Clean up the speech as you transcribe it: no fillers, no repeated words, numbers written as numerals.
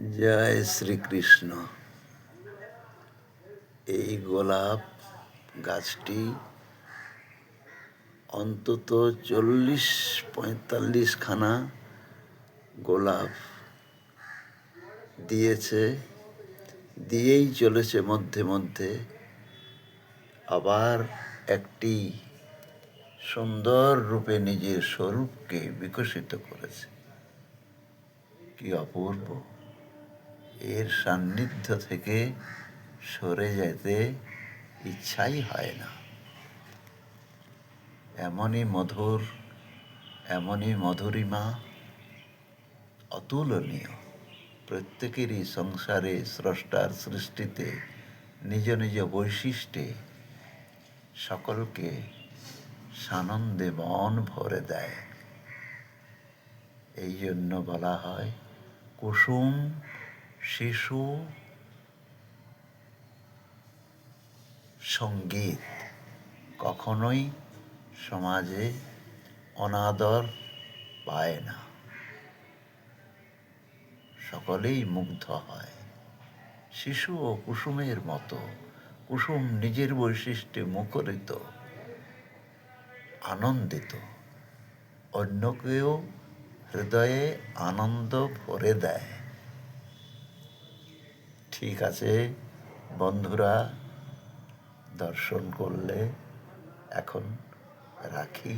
জয় শ্রীকৃষ্ণ। এই গোলাপ গাছটি অন্তত 40-45 খানা গোলাপ দিয়েই চলেছে। মধ্যে মধ্যে আবার একটি সুন্দর রূপে নিজের স্বরূপকে বিকশিত করেছে। কি অপূর্ব! এর সান্নিধ্য থেকে সরে যেতে ইচ্ছাই হয় না। এমনই মধুর, এমনই মধুরিমা, অতুলনীয়। প্রত্যেকেরই সংসারে স্রষ্টার সৃষ্টিতে নিজ নিজ বৈশিষ্ট্যে সকলকে সানন্দে মন ভরে দেয়। এই জন্য বলা হয় কুসুম শিশু সঙ্গীত কখনোই সমাজে অনাদর পায় না, সকলেই মুগ্ধ হয়। শিশু ও কুসুমের মতো কুসুম নিজের বৈশিষ্ট্যে মুখরিত, আনন্দিত, অন্যকেও হৃদয়ে আনন্দ ভরে দেয়। ঠিক আছে বন্ধুরা, দর্শন করলে এখন রাখি।